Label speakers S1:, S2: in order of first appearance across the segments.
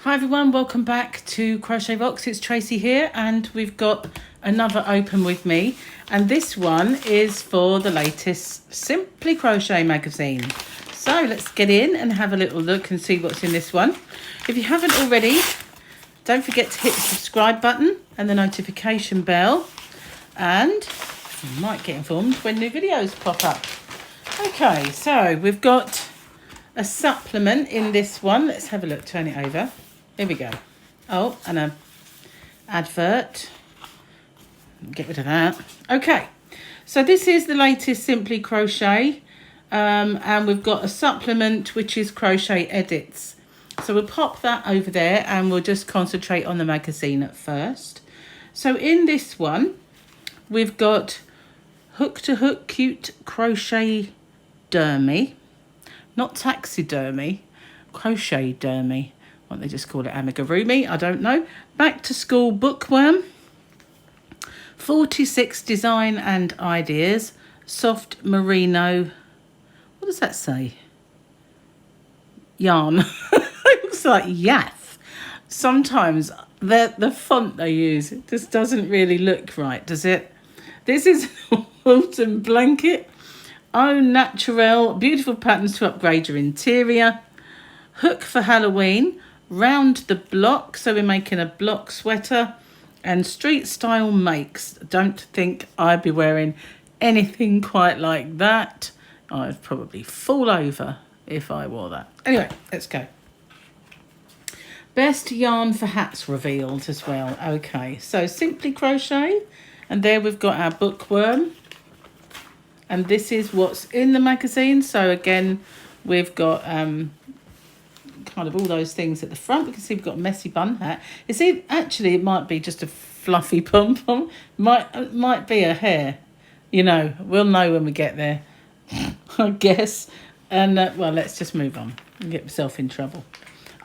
S1: Hi everyone, welcome back to Crochet Rocks. It's Tracy here and we've got another open with me, and this one is for the latest Simply Crochet magazine. So let's get in and have a little look and see what's in this one. If you haven't already, don't forget to hit the subscribe button and the notification bell, and you might get informed when new videos pop up. Okay, so we've got a supplement in this one. Let's have a look, turn it over. Here we go. Oh, and an advert. Get rid of that. Okay, so this is the latest Simply Crochet, and we've got a supplement which is Crochet Edits. So we'll pop that over there and we'll just concentrate on the magazine at first. So in this one, we've got Hook to Hook Cute Crochet Dermy. Not taxidermy, crochet dermy. Why don't they just call it amigurumi? I don't know. Back to School Bookworm. 46 Design and Ideas. Soft Merino. What does that say? Yarn. It looks like yath. Sometimes the font they use, it just doesn't really look right, does it? This is an autumn blanket. Au Naturel, beautiful patterns to upgrade your interior. Hook for Halloween, round the block, so we're making a block sweater. And street style makes. Don't think I'd be wearing anything quite like that. I'd probably fall over if I wore that. Anyway, let's go. Best yarn for hats revealed as well. Okay, so Simply Crochet, and there we've got our bookworm. And this is what's in the magazine. So again, we've got kind of all those things at the front. We can see we've got a messy bun hat. You see, actually, it might be just a fluffy pom-pom. Might be a hair. You know, we'll know when we get there, I guess. And, well, let's just move on and get myself in trouble.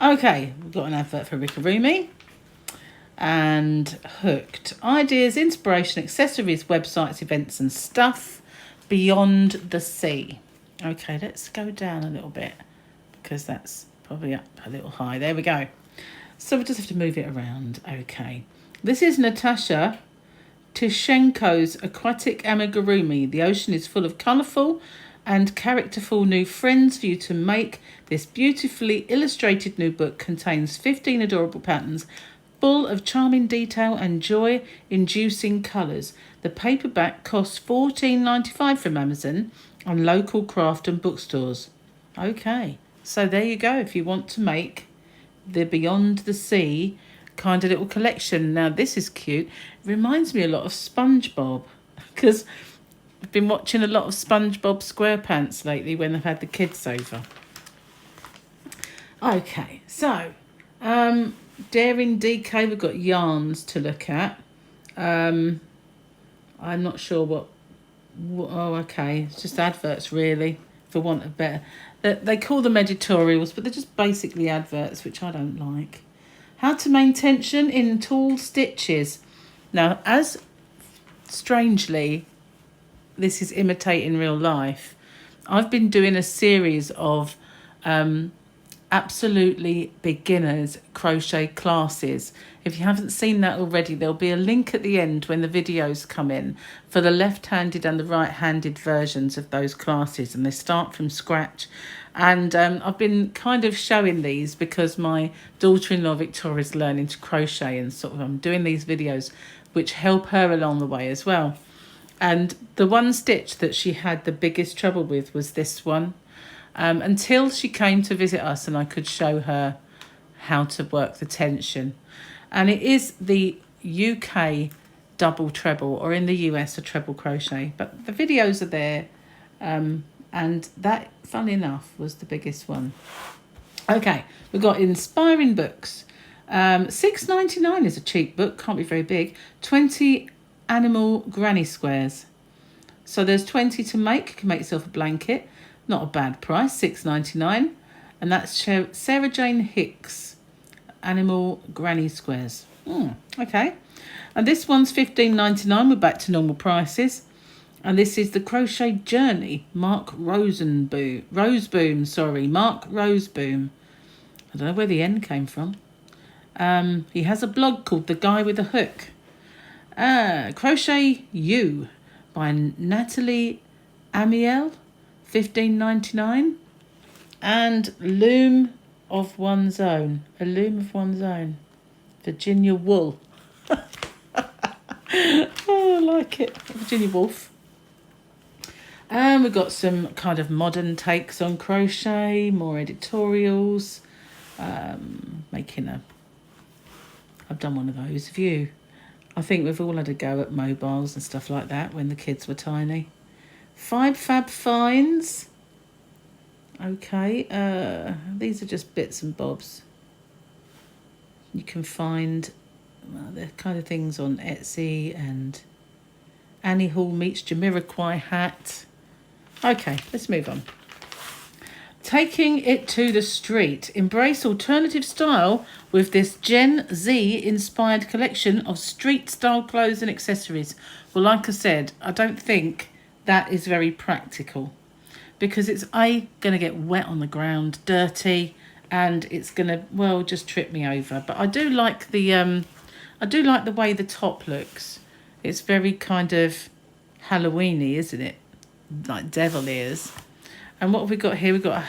S1: Okay, we've got an advert for Rickaroomy. And Hooked. Ideas, inspiration, accessories, websites, events and stuff. Beyond the Sea. Okay, let's go down a little bit because that's probably up a little high. There we go. So we just have to move it around. Okay. This is Natasha Tishenko's Aquatic Amigurumi. The ocean is full of colourful and characterful new friends for you to make. This beautifully illustrated new book contains 15 adorable patterns full of charming detail and joy-inducing colours. The paperback costs $14.95 from Amazon and local craft and bookstores. Okay, so there you go. If you want to make the Beyond the Sea kind of little collection. Now, this is cute. It reminds me a lot of SpongeBob because I've been watching a lot of SpongeBob SquarePants lately when they've had the kids over. Okay, so Daring DK, we've got yarns to look at. I'm not sure what. Oh, okay. It's just adverts, really, for want of better. They call them editorials, but they're just basically adverts, which I don't like. How to maintain tension in tall stitches. Now, as strangely, this is imitating real life. I've been doing a series of absolutely beginners crochet classes. If you haven't seen that already, there'll be a link at the end when the videos come in for the left-handed and the right-handed versions of those classes, and they start from scratch. And I've been kind of showing these because my daughter-in-law Victoria's learning to crochet, and sort of I'm doing these videos which help her along the way as well. And the one stitch that she had the biggest trouble with was this one. Until she came to visit us and I could show her how to work the tension. And it is the UK double treble, or in the US a treble crochet. But the videos are there, and that, funnily enough, was the biggest one. Okay, we've got Inspiring Books. $6.99 is a cheap book, can't be very big. 20 animal granny squares. So there's 20 to make. You can make yourself a blanket. Not a bad price, $6.99, and that's Sarah Jane Hicks, Animal Granny Squares. Okay, and this one's $15.99. We're back to normal prices, and this is the Crochet Journey, Mark Roseboom. Mark Roseboom. I don't know where the N came from. He has a blog called The Guy with a Hook. Crochet You by Natalie Amiel, $15.99. And Loom of One's Own. A Loom of One's Own. Virginia Wool. Oh, I like it. Virginia Woolf. And we've got some kind of modern takes on crochet, more editorials. I've done one of those. Have you? I think we've all had a go at mobiles and stuff like that when the kids were tiny. 5 Fab Finds. Okay, these are just bits and bobs. You can find the kind of things on Etsy, and Annie Hall meets Jamiroquai hat. Okay, let's move on. Taking it to the street. Embrace alternative style with this Gen Z inspired collection of street style clothes and accessories. Well, like I said, I don't think that is very practical, because it's going to get wet on the ground, dirty, and it's going to, well, just trip me over. But I do like the way the top looks. It's very kind of Halloweeny, isn't it? Like devil ears. And what have we got here? We've got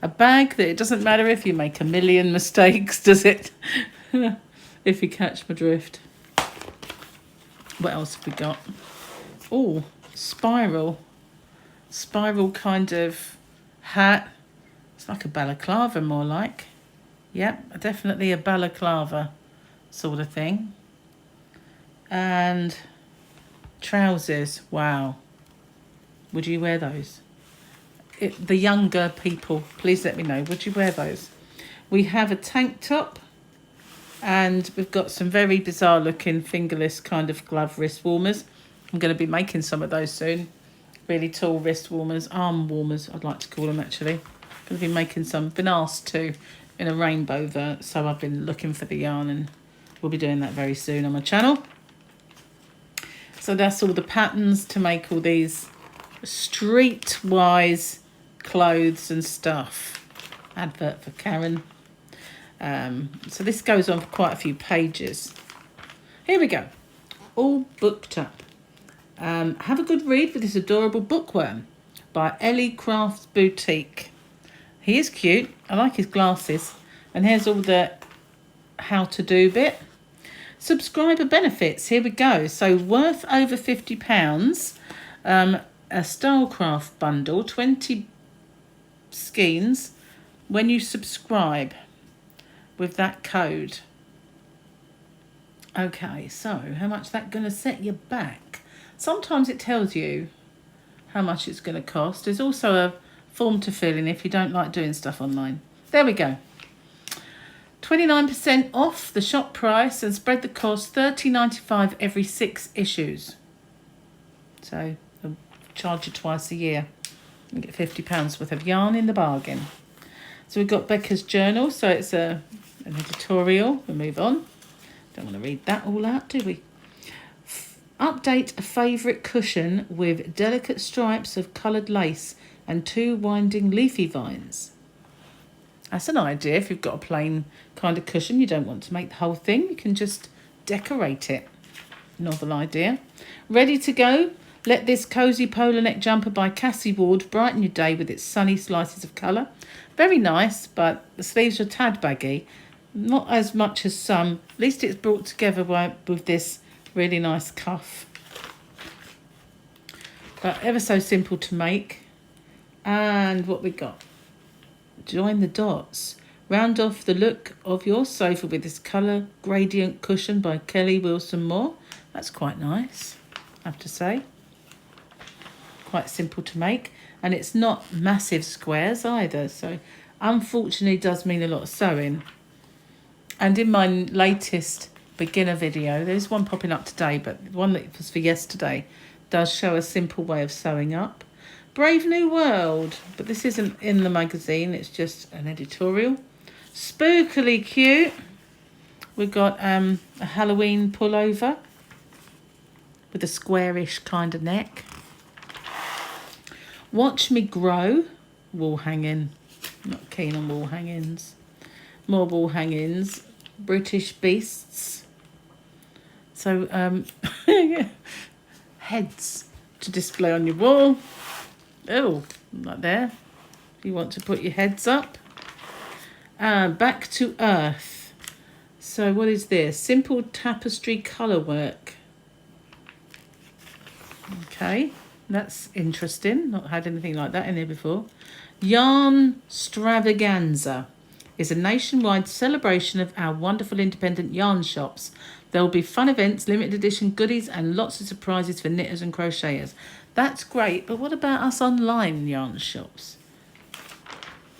S1: a bag that it doesn't matter if you make a million mistakes, does it? If you catch my drift. What else have we got? Oh, spiral kind of hat. It's like a balaclava, more like. Yep, definitely a balaclava sort of thing. And trousers. Wow. Would you wear those? The younger people, please let me know. Would you wear those? We have a tank top, and we've got some very bizarre looking fingerless kind of glove wrist warmers. I'm going to be making some of those soon. Really tall wrist warmers, arm warmers, I'd like to call them actually. Going to be making some. Been asked to in a rainbow vert, so I've been looking for the yarn, and we'll be doing that very soon on my channel. So that's all the patterns to make all these streetwise clothes and stuff. Advert for Karen. So this goes on for quite a few pages. Here we go. All booked up. Have a good read with this adorable bookworm by Ellie Crafts Boutique. He is cute. I like his glasses. And here's all the how to do bit. Subscriber benefits. Here we go. So worth over £50. A Stylecraft bundle, 20 skeins when you subscribe with that code. Okay, so how much that going to set you back? Sometimes it tells you how much it's going to cost. There's also a form to fill in if you don't like doing stuff online. There we go. 29% off the shop price and spread the cost, $30.95 every 6 issues. So they'll charge you twice a year and get £50 worth of yarn in the bargain. So we've got Becca's journal. So it's an editorial. We'll move on. Don't want to read that all out, do we? Update a favourite cushion with delicate stripes of coloured lace and 2 winding leafy vines. That's an idea. If you've got a plain kind of cushion, you don't want to make the whole thing, you can just decorate it. Novel idea. Ready to go? Let this cosy polar neck jumper by Cassie Ward brighten your day with its sunny slices of colour. Very nice, but the sleeves are tad baggy. Not as much as some. At least it's brought together with this really nice cuff. But ever so simple to make. And what we got? Join the dots. Round off the look of your sofa with this colour gradient cushion by Kelly Wilson Moore. That's quite nice, I have to say. Quite simple to make. And it's not massive squares either. So unfortunately does mean a lot of sewing. And in my latest beginner video, there's one popping up today, but the one that was for yesterday does show a simple way of sewing up. Brave New World, but this isn't in the magazine, it's just an editorial. Spookily cute. We've got a Halloween pullover with a squarish kind of neck. Watch Me Grow, wall hanging. Not keen on wall hangings. More wall hangings. British beasts. So heads to display on your wall. Oh, like there. If you want to put your heads up. Back to Earth. So what is this? Simple tapestry colour work. Okay, that's interesting. Not had anything like that in here before. Yarn Stravaganza is a nationwide celebration of our wonderful independent yarn shops. There will be fun events, limited edition goodies, and lots of surprises for knitters and crocheters. That's great, but what about us online yarn shops?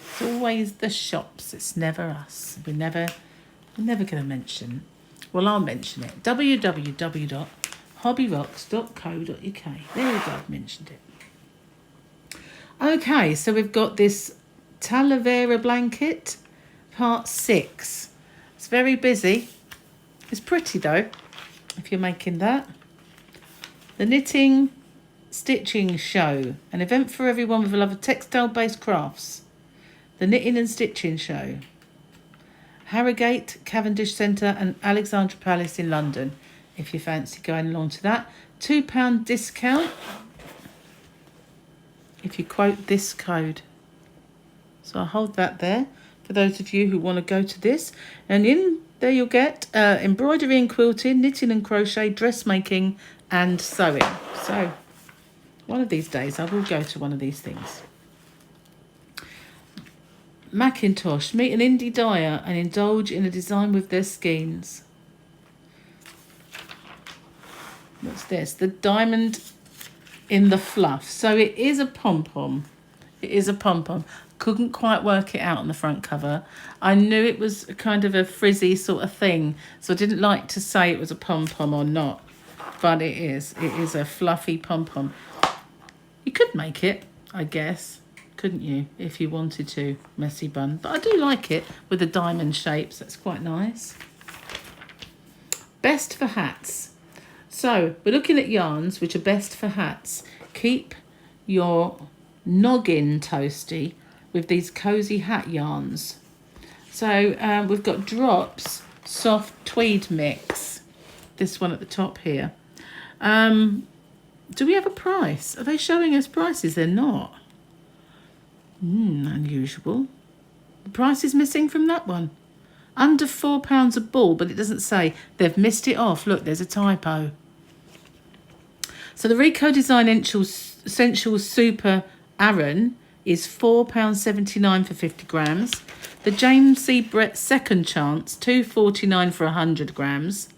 S1: It's always the shops. It's never us. We're never going to mention. Well, I'll mention it. www.hobbyrocks.co.uk. There we go. I've mentioned it. Okay, so we've got this Talavera blanket, part 6. It's very busy. It's pretty though, if you're making that. The Knitting Stitching Show, an event for everyone with a love of textile-based crafts. The Knitting and Stitching Show. Harrogate, Cavendish Centre and Alexandra Palace in London, if you fancy going along to that. £2 discount if you quote this code. So I'll hold that there for those of you who want to go to this. And in there you'll get embroidery and quilting, knitting and crochet, dressmaking and sewing. So one of these days I will go to one of these things. Macintosh, meet an indie dyer and indulge in a design with their skeins. What's this? The Diamond in the Fluff. So it is a pom-pom. It is a pom-pom. Couldn't quite work it out on the front cover. I knew it was kind of a frizzy sort of thing, so I didn't like to say it was a pom-pom or not. But it is. It is a fluffy pom-pom. You could make it, I guess. Couldn't you, if you wanted to, messy bun. But I do like it with the diamond shapes. That's quite nice. Best for hats. So we're looking at yarns which are best for hats. Keep your noggin toasty with these cozy hat yarns. So we've got Drops Soft Tweed Mix. This one at the top here. Do we have a price? Are they showing us prices? They're not. Unusual. The price is missing from that one. Under £4 a ball, but it doesn't say. They've missed it off. Look, there's a typo. So the Rico Design Essentials Super Aran is £4.79 for 50 grams. The James C. Brett Second Chance, £2.49 for 100 grams.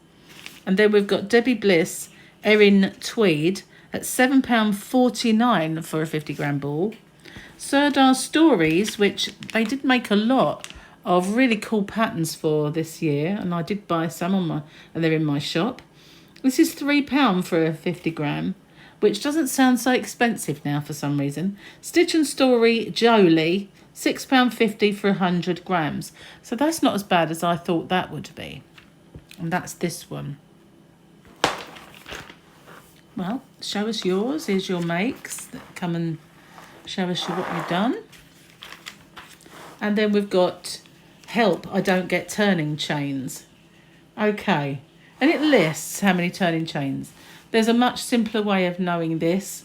S1: And then we've got Debbie Bliss Erin Tweed at £7.49 for a 50 gram ball. Serdar Stories, which they did make a lot of really cool patterns for this year, and I did buy some and they're in my shop. This is £3 for a 50 gram, which doesn't sound so expensive now for some reason. Stitch and Story Jolie, £6.50 for 100 grams. So that's not as bad as I thought that would be. And that's this one. Well, show us yours. Here's your makes. Come and show us what you've done. And then we've got Help, I Don't Get Turning Chains. Okay. And it lists how many turning chains. There's a much simpler way of knowing this.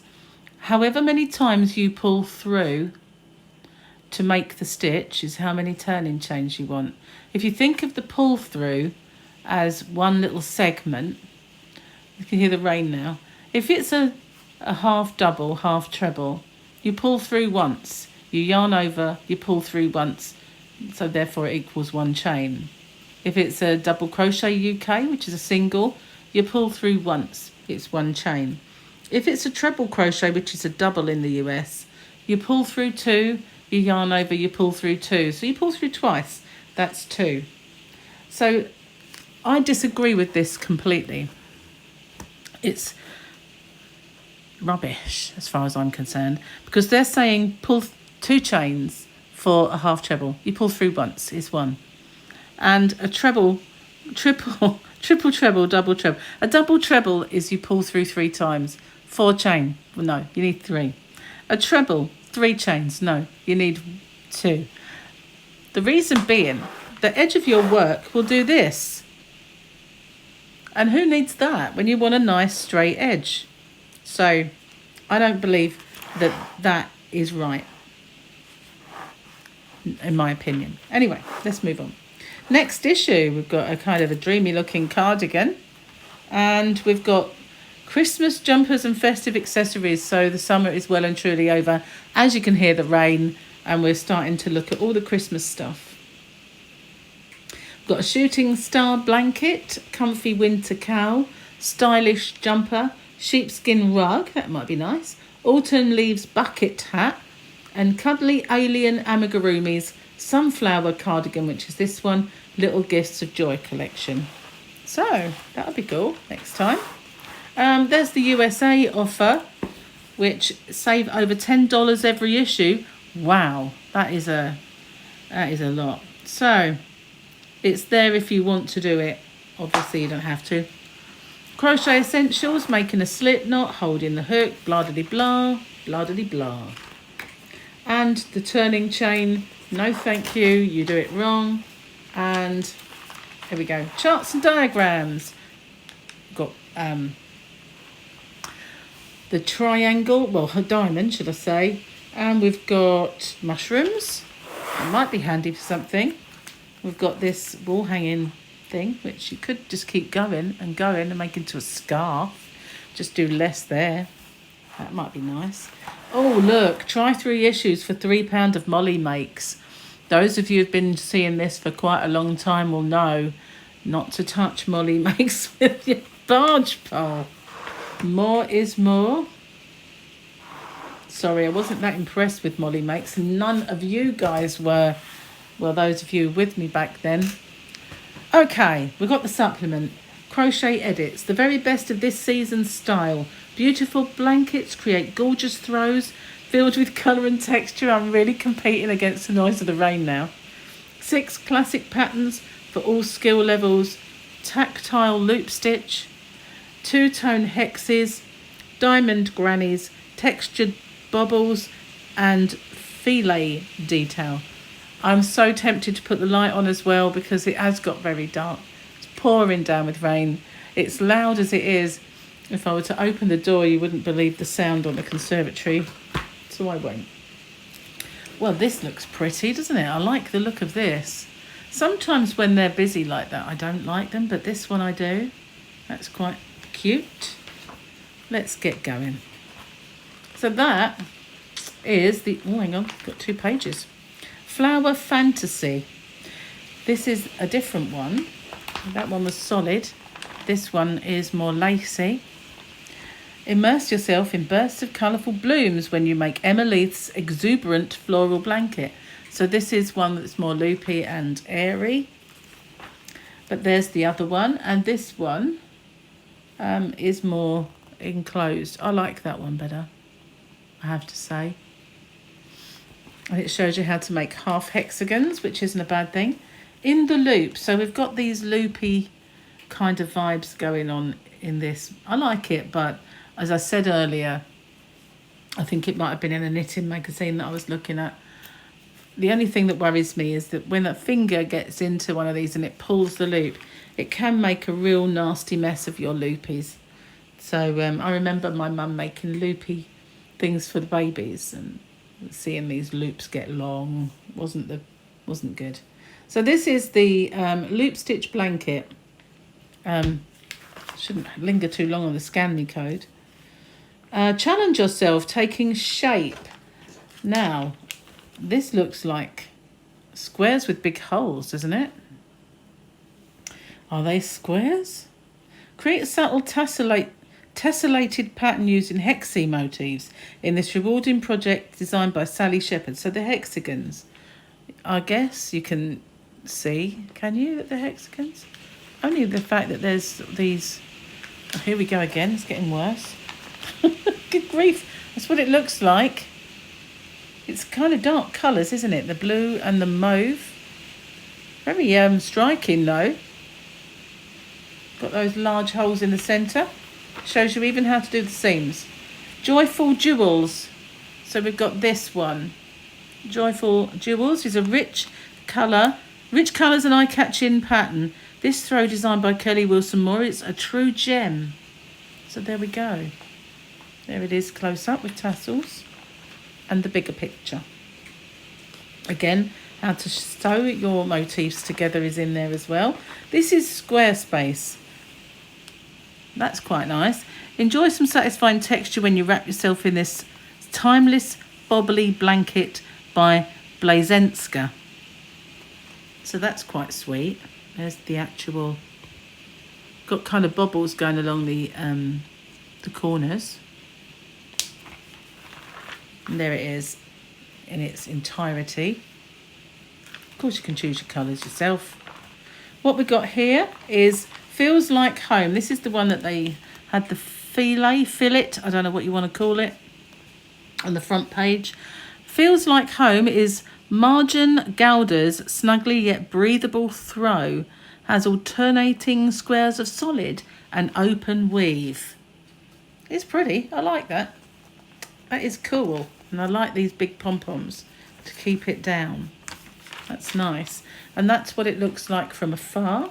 S1: However many times you pull through to make the stitch is how many turning chains you want. If you think of the pull through as one little segment, you can hear the rain now. If it's a half double, half treble, you pull through once, you yarn over, you pull through once, so therefore it equals one chain. If it's a double crochet UK, which is a single, you pull through once, it's one chain. If it's a treble crochet, which is a double in the US, you pull through two, you yarn over, you pull through two. So you pull through twice, that's two. So I disagree with this completely. It's rubbish as far as I'm concerned, because they're saying pull two chains for a half treble. You pull through once, is one. And a treble, triple treble, double treble. A double treble is you pull through 3 times. 4 chain. Well, no, you need 3. A treble, 3 chains. No, you need 2. The reason being the edge of your work will do this. And who needs that when you want a nice straight edge? So I don't believe that that is right, in my opinion. Anyway, let's move on. Next issue, we've got a kind of a dreamy looking cardigan, and we've got Christmas jumpers and festive accessories. So the summer is well and truly over. As you can hear the rain, and we're starting to look at all the Christmas stuff. We've got a shooting star blanket, comfy winter cowl, stylish jumper, sheepskin rug, that might be nice, autumn leaves bucket hat, and cuddly alien amigurumis sunflower cardigan, which is this one, Little Gifts of Joy collection. So that'll be cool next time. There's the USA offer, which save over $10 every issue. Wow, that is a lot. So it's there if you want to do it. Obviously you don't have to. Crochet Essentials, making a slip knot, holding the hook, blah de blah, blah de blah. And the turning chain, no thank you, you do it wrong. And here we go, charts and diagrams. Got the triangle, well, a diamond should I say, and we've got mushrooms. It might be handy for something. We've got this wall hanging thing, which you could just keep going and make into a scarf. Just do less there. That might be nice. Oh, look, try 3 issues for £3 of Molly Makes. Those of you who've been seeing this for quite a long time will know not to touch Molly Makes with your barge pole. More is more. Sorry, I wasn't that impressed with Molly Makes. None of you guys were. Well, those of you with me back then. Okay, we've got the supplement. Crochet Edits, the very best of this season's style. Beautiful blankets create gorgeous throws filled with colour and texture. I'm really competing against the noise of the rain now. 6 classic patterns for all skill levels. Tactile loop stitch, 2-tone hexes, diamond grannies, textured bobbles, and filet detail. I'm so tempted to put the light on as well because it has got very dark. It's pouring down with rain. It's loud as it is. If I were to open the door, you wouldn't believe the sound on the conservatory. So I won't. Well, this looks pretty, doesn't it? I like the look of this. Sometimes when they're busy like that, I don't like them, but this one I do. That's quite cute. Let's get going. So that is the, oh, hang on, got 2 pages. Flower Fantasy. This is a different one. That one was solid. This one is more lacy. Immerse yourself in bursts of colourful blooms when you make Emma Leith's exuberant floral blanket. So this is one that's more loopy and airy. But there's the other one. And this one is more enclosed. I like that one better, I have to say. And it shows you how to make half hexagons, which isn't a bad thing. In the loop. So we've got these loopy kind of vibes going on in this. I like it, but as I said earlier, I think it might have been in a knitting magazine that I was looking at. The only thing that worries me is that when a finger gets into one of these and it pulls the loop, it can make a real nasty mess of your loopies. So I remember my mum making loopy things for the babies, and seeing these loops get long wasn't good. So this is the loop stitch blanket. Shouldn't linger too long on the scan me code. Challenge yourself, taking shape. Now, this looks like squares with big holes, doesn't it? Are they squares? Create a subtle tessellated pattern using hexi motifs in this rewarding project designed by Sally Shepherd. So the hexagons, I guess you can see, can you, the hexagons? Only the fact that there's these, oh, here we go again, it's getting worse. Good grief, that's what it looks like. It's kind of dark colours, isn't it? The blue and the mauve. Very striking though. Got those large holes in the centre. Shows you even how to do the seams. Joyful Jewels. So we've got this one. Joyful Jewels is a rich colour Rich colours and eye-catching pattern. This throw designed by Kelly Wilson Moore. It's a true gem. So there we go. There it is close up with tassels and the bigger picture. Again, how to sew your motifs together is in there as well. This is Squarespace. That's quite nice. Enjoy some satisfying texture when you wrap yourself in this timeless bobbly blanket by Blazenska. So that's quite sweet. There's the actual, got kind of bobbles going along the corners. And there it is in its entirety. Of course you can choose your colours yourself. What we got here is Feels Like Home. This is the one that they had the fillet, I don't know what you want to call it, on the front page. Feels Like Home is Marjan Gowder's snugly yet breathable throw. Has alternating squares of solid and open weave. It's pretty. I like that. That is cool. And I like these big pom-poms to keep it down. That's nice. And that's what it looks like from afar.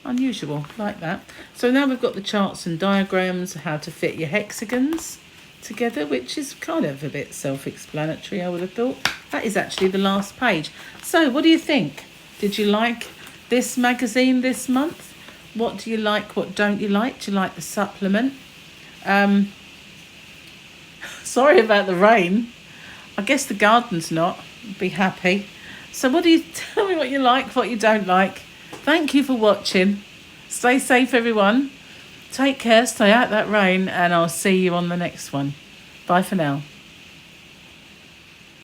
S1: Unusual, like that. So now we've got the charts and diagrams, how to fit your hexagons together, which is kind of a bit self-explanatory, I would have thought. That is actually the last page. So what do you think? Did you like this magazine this month? What do you like? What don't you like? Do you like the supplement? Sorry about the rain. I guess the garden's not. Be happy. So what do you tell me what you like, what you don't like? Thank you for watching. Stay safe, everyone. Take care, stay out that rain, and I'll see you on the next one. Bye for now.